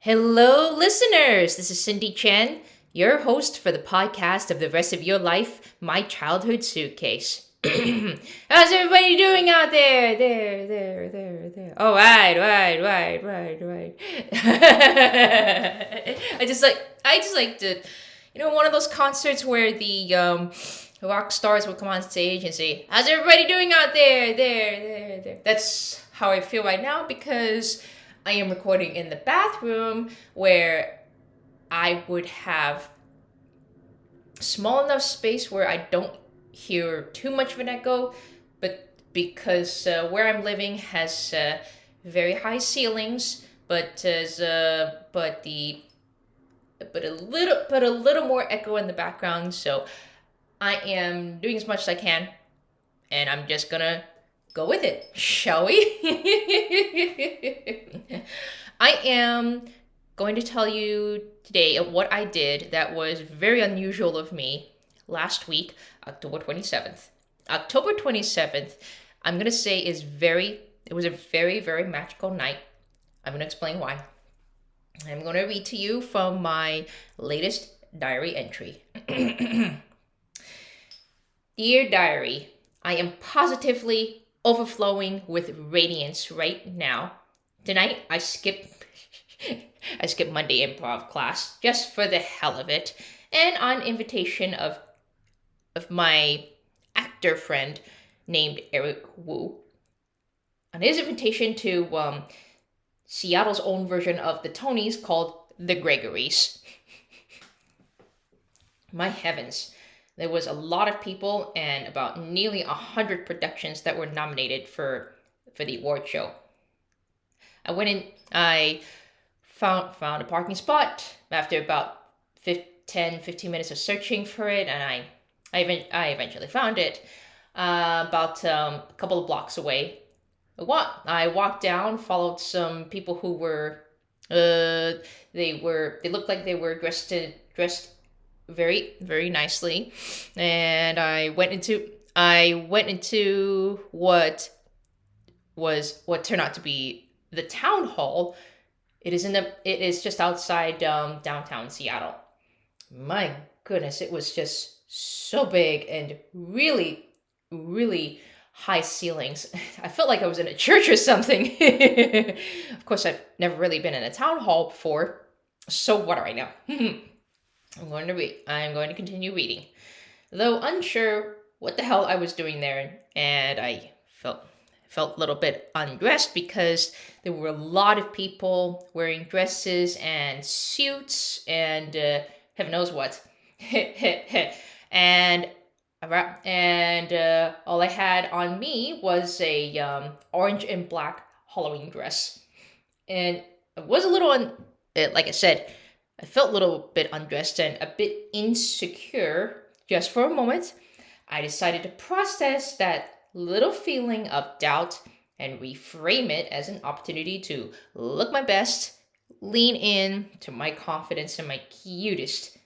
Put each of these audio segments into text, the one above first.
Hello, listeners. This is Cindy Chen, your host for the podcast of The Rest of Your Life, My Childhood Suitcase. How's everybody doing out there? There. Oh, right. I just like to, one of those concerts where the rock stars will come on stage and say, "How's everybody doing out there? That's how I feel right now because I am recording in the bathroom where I would have small enough space where I don't hear too much of an echo, but because where I'm living has very high ceilings, but a little more echo in the background. So I am doing as much as I can, and I'm just gonna go with it, shall we? I am going to tell you today of what I did that was very unusual of me last week, October 27th. October 27th, I'm going to say it was a very, very magical night. I'm going to explain why. I'm going to read to you from my latest diary entry. Dear diary, I am positively overflowing with radiance right now. Tonight, I skipped Monday improv class just for the hell of it, and on invitation of my actor friend named Eric Wu. On his invitation to Seattle's own version of the Tonys called The Gregories. My heavens. There was a lot of people and about nearly 100 productions that were nominated for the award show. I went in, I found a parking spot after about 10-15 minutes of searching for it, and I eventually found it about a couple of blocks away. I walked down, followed some people who were they looked like they were dressed very, very nicely, and I went into what turned out to be the town hall. It is just outside downtown Seattle. My goodness, it was just so big and really, really high ceilings. I felt like I was in a church or something. Of course, I've never really been in a town hall before, so what do I know? I'm going to read. I'm going to continue reading. Though unsure what the hell I was doing there, and I felt a little bit undressed because there were a lot of people wearing dresses and suits and heaven knows what. and all I had on me was a orange and black Halloween dress, and it was a little like I said, I felt a little bit undressed and a bit insecure. Just for a moment, I decided to process that little feeling of doubt and reframe it as an opportunity to look my best, lean in to my confidence in my cutest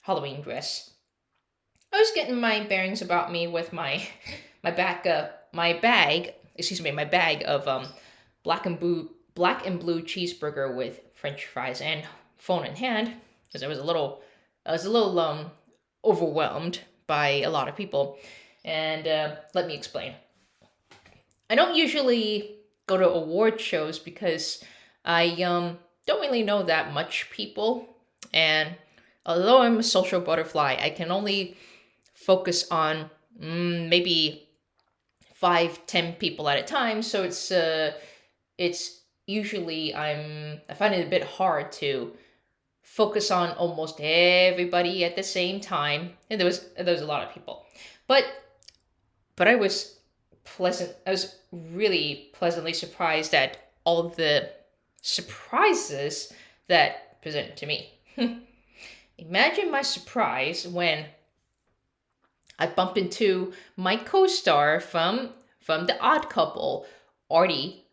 Halloween dress. I was getting my bearings about me with my bag of black and blue cheeseburger with French fries and phone in hand, because I was a little overwhelmed by a lot of people. And let me explain. I don't usually go to award shows because I don't really know that much people, and although I'm a social butterfly, I can only focus on maybe 5-10 people at a time. So it's usually I find it a bit hard to focus on almost everybody at the same time, and there was a lot of people, but I was really pleasantly surprised at all of the surprises that presented to me. Imagine my surprise when I bumped into my co-star from The Odd Couple, Artie,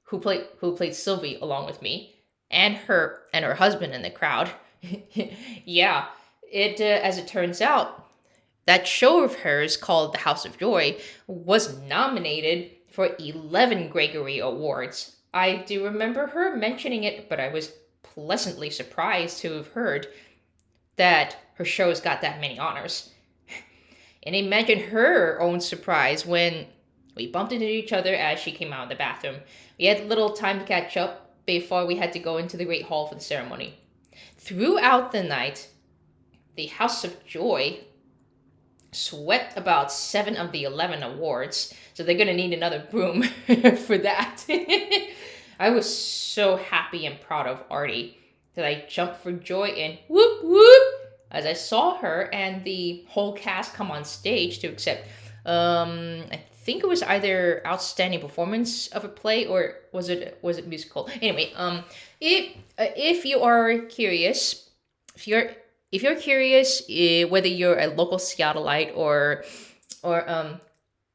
who played Sylvie along with me, and her husband in the crowd. Yeah, as it turns out, that show of hers called The House of Joy was nominated for 11 Gregory Awards. I do remember her mentioning it, but I was pleasantly surprised to have heard that her show's got that many honors. And imagine her own surprise when we bumped into each other as she came out of the bathroom. We had little time to catch up before we had to go into the Great Hall for the ceremony. Throughout the night, the House of Joy swept about 7 of the 11 awards, so they're gonna need another broom for that. I was so happy and proud of Artie that I jumped for joy and whoop whoop as I saw her and the whole cast come on stage to accept. I think it was either outstanding performance of a play or was it musical. Anyway, if you are curious, if you're curious whether you're a local Seattleite or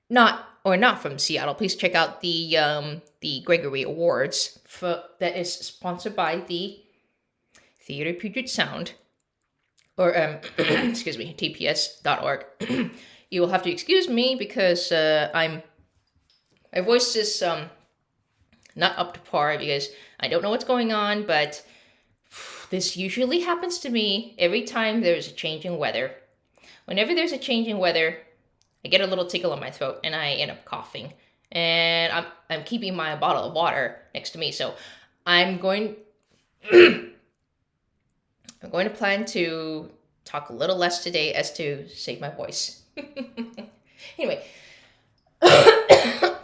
not from Seattle, please check out the Gregory Awards that is sponsored by the Theater Puget Sound, or excuse me, tps.org. You will have to excuse me because my voice is not up to par because I don't know what's going on, but this usually happens to me every time there's a change in weather. Whenever there's a change in weather, I get a little tickle in my throat and I end up coughing. And I'm keeping my bottle of water next to me, so I'm going I'm going to plan to talk a little less today as to save my voice. Anyway,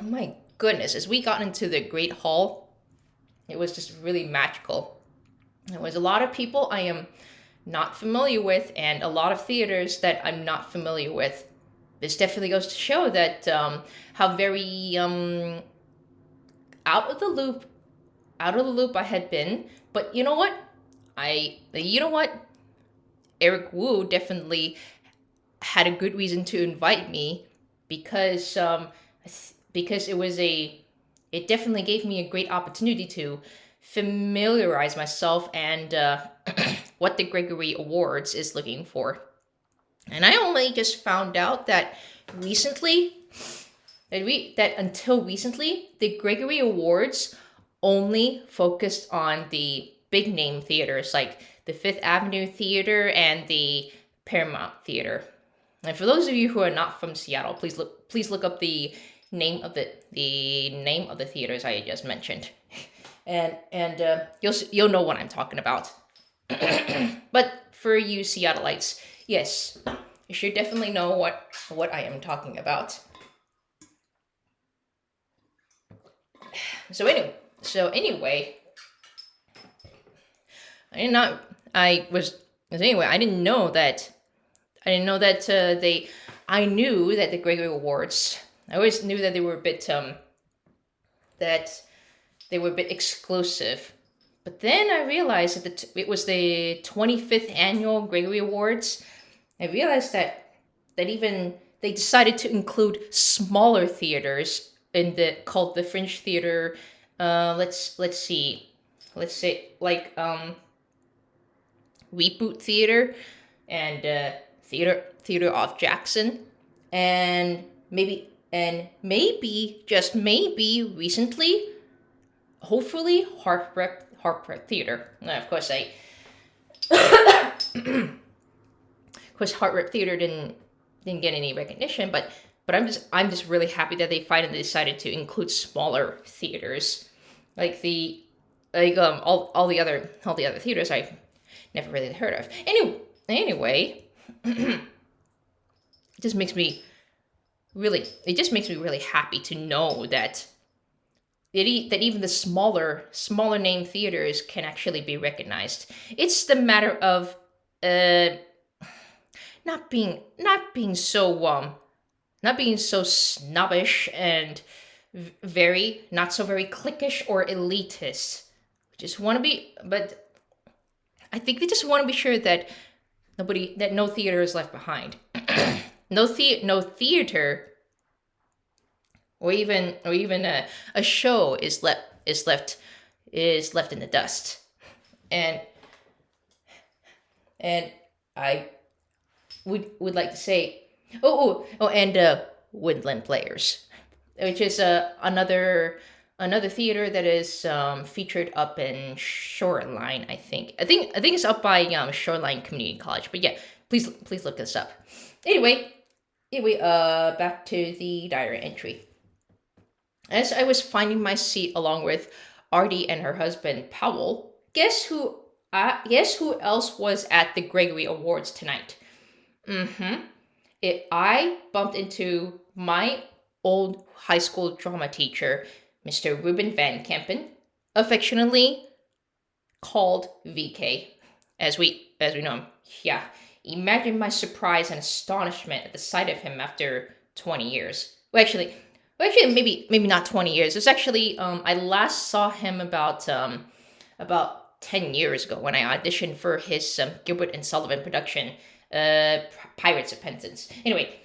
my goodness, as we got into the Great Hall, it was just really magical. There was a lot of people I am not familiar with and a lot of theaters that I'm not familiar with. This definitely goes to show that how very out of the loop I had been. But you know what? Eric Wu definitely had a good reason to invite me because it definitely gave me a great opportunity to familiarize myself and what the Gregory Awards is looking for. And I only just found out that until recently, the Gregory Awards only focused on the big name theaters like the Fifth Avenue Theater and the Paramount Theater. And for those of you who are not from Seattle, please look up the name of the theaters I just mentioned, and you'll know what I'm talking about. But for you Seattleites, yes, you should definitely know what I am talking about. So anyway, I didn't know that I knew that the Gregory Awards, I always knew that they were a bit exclusive. But then I realized that it was the 25th annual Gregory Awards. I realized that even they decided to include smaller theaters called the Fringe Theater. Let's say like Reboot Theater and Theater off Jackson, and maybe just maybe recently, hopefully Heartbreak Theater. Now, of course, Heartbreak Theater didn't get any recognition, but I'm just really happy that they finally decided to include smaller theaters, all the other theaters I've never really heard of. Anyway, it just makes me really happy to know that even the smaller name theaters can actually be recognized. It's the matter of not being so snobbish and not so very cliquish or elitist. But I think they just want to be sure that no theater is left behind. No theater or even a show is left in the dust. And I would like to say and Woodland Players, which is another another theater that is featured up in Shoreline. I think it's up by Shoreline Community College. But yeah, please look this up. Anyway, back to the diary entry. As I was finding my seat along with Artie and her husband Powell, guess who else was at the Gregory Awards tonight? Mm-hmm. I bumped into my old high school drama teacher, Mr. Ruben Van Kempen, affectionately called VK, as we know him. Yeah, imagine my surprise and astonishment at the sight of him after 20 years. Well, actually, maybe not 20 years. It's actually I last saw him about 10 years ago when I auditioned for his Gilbert and Sullivan production, Pirates of Penzance. Anyway,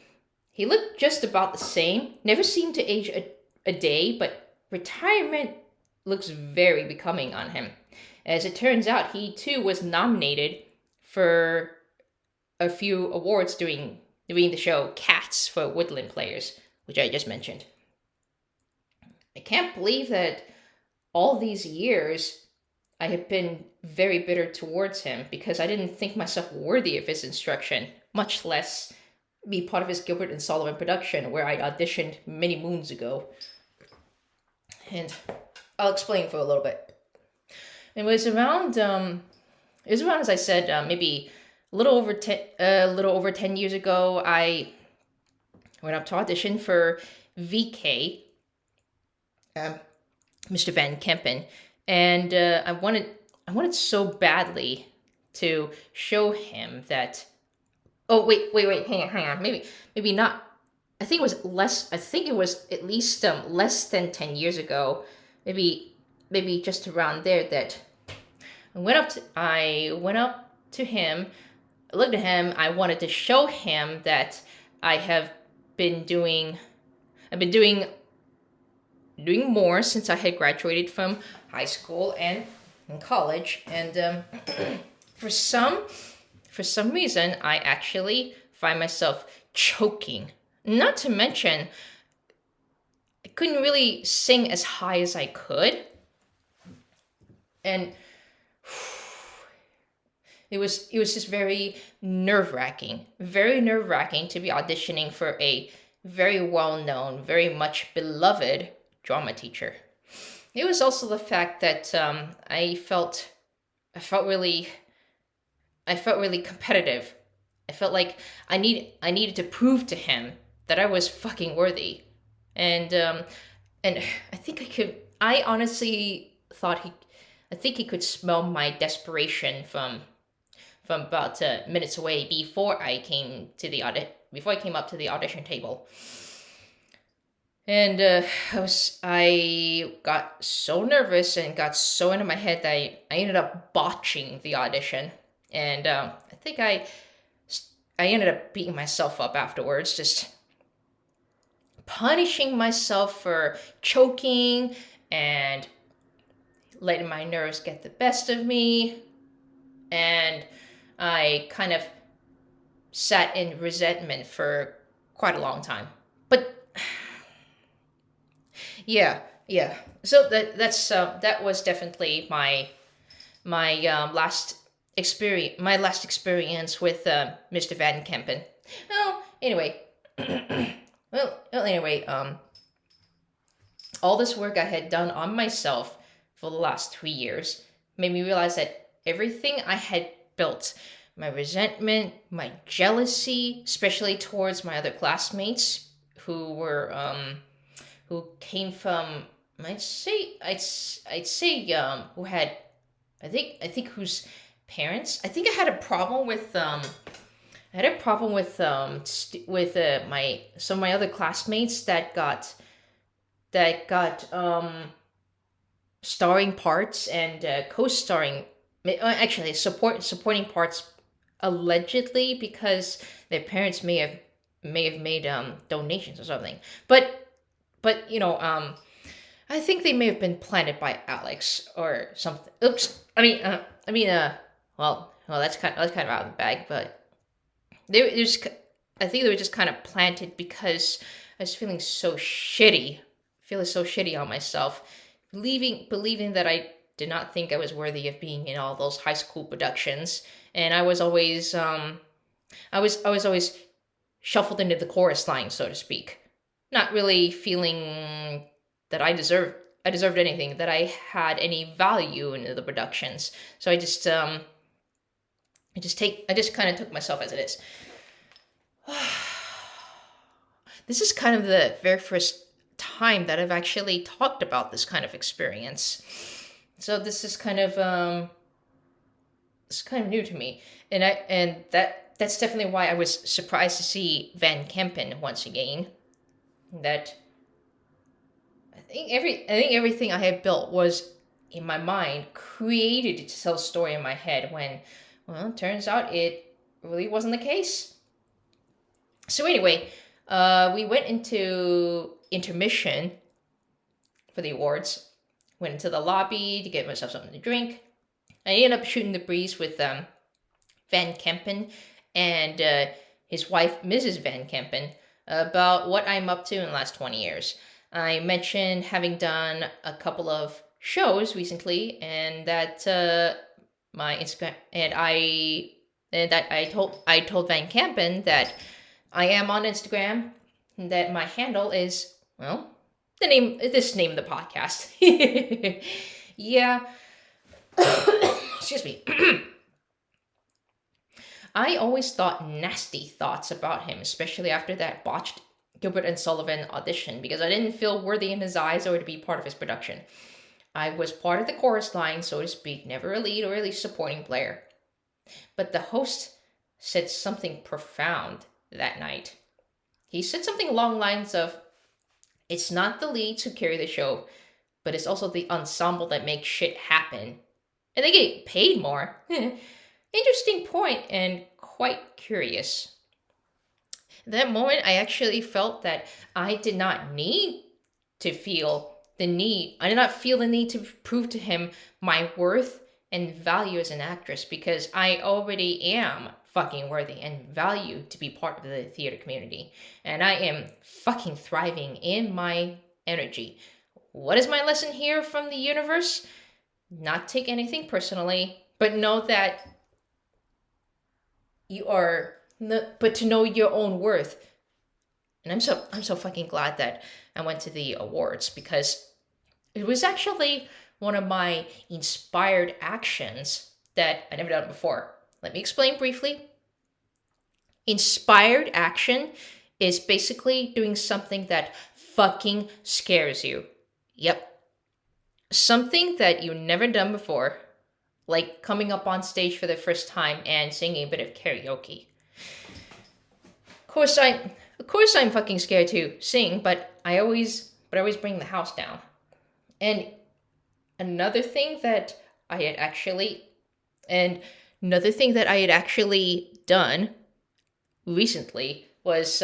he looked just about the same. Never seemed to age a day, but retirement looks very becoming on him. As it turns out, he too was nominated for a few awards doing the show Cats for Woodland Players, which I just mentioned. I can't believe that all these years I have been very bitter towards him because I didn't think myself worthy of his instruction, much less be part of his Gilbert and Sullivan production where I auditioned many moons ago. And I'll explain for a little bit. It was around, as I said, maybe a little over 10 years ago. I went up to audition for VK, Mr. Van Kempen, and I wanted so badly to show him that. Oh wait, hang on. Maybe not. I think it was less. I think it was at least less than 10 years ago. Maybe just around there that I went up to him. I looked at him. I wanted to show him that I've been doing more since I had graduated from high school and in college, and for some reason I actually find myself choking. Not to mention, I couldn't really sing as high as I could, and it was just very nerve-wracking to be auditioning for a very well-known, very much beloved drama teacher. It was also the fact that I felt really competitive. I felt like I needed to prove to him that I was fucking worthy, and I think I could. I honestly thought I think he could smell my desperation from about minutes away before I came up to the audition table. And I got so nervous and got so into my head that I ended up botching the audition. And I think I ended up beating myself up afterwards, just punishing myself for choking and letting my nerves get the best of me. And I kind of sat in resentment for quite a long time. But yeah. So that was definitely my last experience with Mr. Van Kempen. Oh, anyway. Anyway, all this work I had done on myself for the last 3 years made me realize that everything I had built, my resentment, my jealousy, especially towards my other classmates who came from, I'd say who had, I think whose parents, I think I had a problem with my some of my other classmates that got starring parts and co-starring, actually supporting parts, allegedly because their parents may have made donations or something. But I think they may have been planted by Alex or something. Oops. Well, that's kind of out of the bag, but I think they were just kind of planted because I was feeling so shitty on myself, believing that I did not think I was worthy of being in all those high school productions, and I was always I was always shuffled into the chorus line, so to speak, not really feeling that I deserved anything, that I had any value in the productions. So I just kind of took myself as it is. This is kind of the very first time that I've actually talked about this kind of experience. So this is kind of it's kind of new to me, and that's definitely why I was surprised to see Van Kempen once again. That I think everything I had built was in my mind created to tell a story in my head. When, well, it turns out it really wasn't the case. So anyway, we went into intermission for the awards. Went into the lobby to get myself something to drink. I ended up shooting the breeze with Van Kempen and his wife, Mrs. Van Kempen, about what I'm up to in the last 20 years. I mentioned having done a couple of shows recently, and that my Instagram and that I told Van Kempen that I am on Instagram, and that my handle is, well, this name of the podcast. Yeah. Excuse me. I always thought nasty thoughts about him, especially after that botched Gilbert and Sullivan audition, because I didn't feel worthy in his eyes or to be part of his production. I was part of the chorus line, so to speak, never a lead or at least supporting player. But the host said something profound that night. He said something along the lines of, it's not the leads who carry the show, but it's also the ensemble that makes shit happen. And they get paid more. Interesting point and quite curious. At that moment, I actually felt that I did not I did not feel the need to prove to him my worth and value as an actress, because I already am fucking worthy and value to be part of the theater community. And I am fucking thriving in my energy. What is my lesson here from the universe? Not take anything personally, but know that but to know your own worth. And I'm so fucking glad that I went to the awards, because it was actually one of my inspired actions that I never done before. Let me explain briefly. Inspired action is basically doing something that fucking scares you. Yep. Something that you've never done before, like coming up on stage for the first time and singing a bit of karaoke. Of course I'm fucking scared to sing, but I always bring the house down. And another thing that I had actually done recently was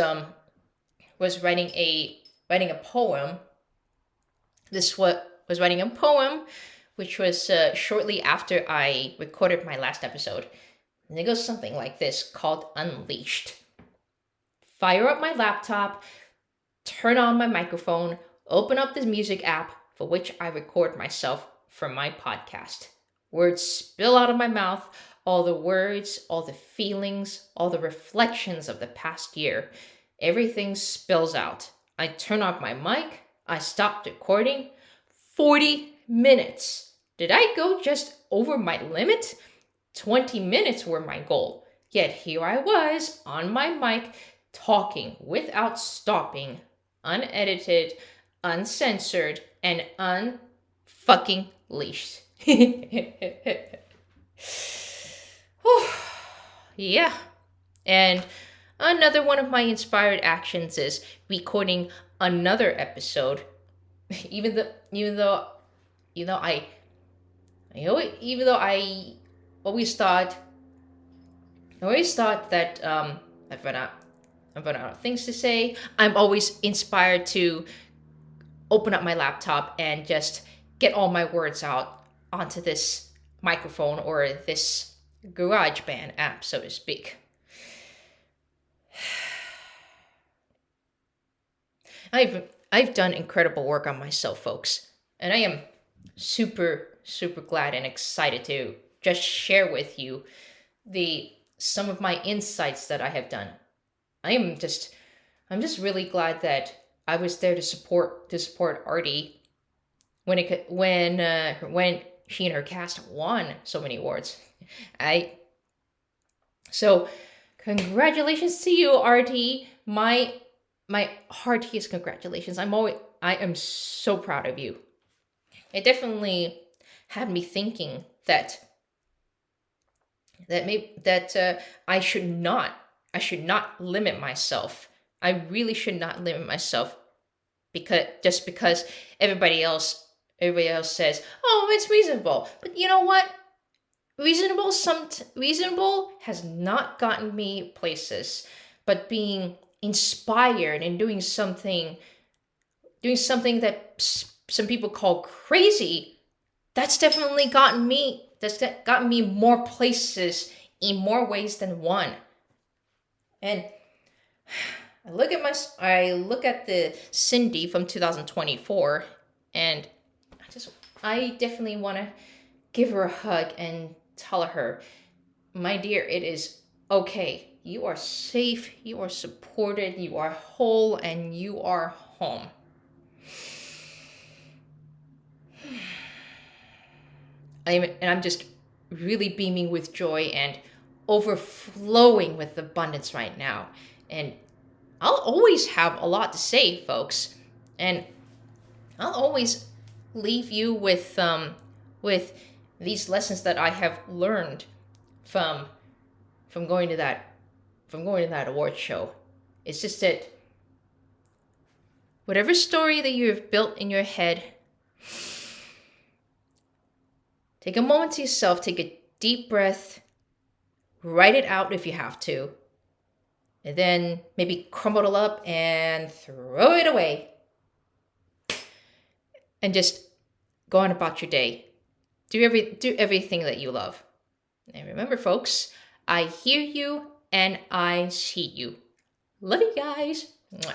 writing a poem. This was writing a poem, which was shortly after I recorded my last episode. And it goes something like this, called Unleashed. Fire up my laptop, turn on my microphone, open up the music app for which I record myself for my podcast. Words spill out of my mouth, all the words, all the feelings, all the reflections of the past year. Everything spills out. I turn off my mic, I stopped recording. 40 minutes. Did I go just over my limit? 20 minutes were my goal. Yet here I was on my mic, talking without stopping, unedited, uncensored, and unfucking leashed. Yeah. And another one of my inspired actions is recording another episode. Even though I always thought that I've run out of things to say. I'm always inspired to open up my laptop and just get all my words out onto this microphone or this GarageBand app, so to speak. I've done incredible work on myself, folks, and I am super glad and excited to just share with you the some of my insights that I have done. I'm just really glad that I was there to support Artie when she and her cast won so many awards. I so congratulations to you, Artie. My heartiest congratulations. I am so proud of you. It definitely had me thinking that I should not limit myself. I really should not limit myself because everybody else says, "Oh, it's reasonable." But you know what? Reasonable has not gotten me places, but being inspired and doing something that some people call crazy, that's gotten me more places in more ways than one. And I look at the Cindy from 2024, and I definitely want to give her a hug and tell her, my dear, it is okay. You are safe, you are supported, you are whole, and you are home. I'm just really beaming with joy and overflowing with abundance right now. And I'll always have a lot to say, folks. And I'll always leave you with these lessons that I have learned from from going to that award show. It's just that whatever story that you have built in your head, take a moment to yourself, take a deep breath, write it out if you have to, and then maybe crumble it up and throw it away. And just go on about your day. Do everything that you love. And remember, folks, I hear you and I see you. Love you guys. Mwah.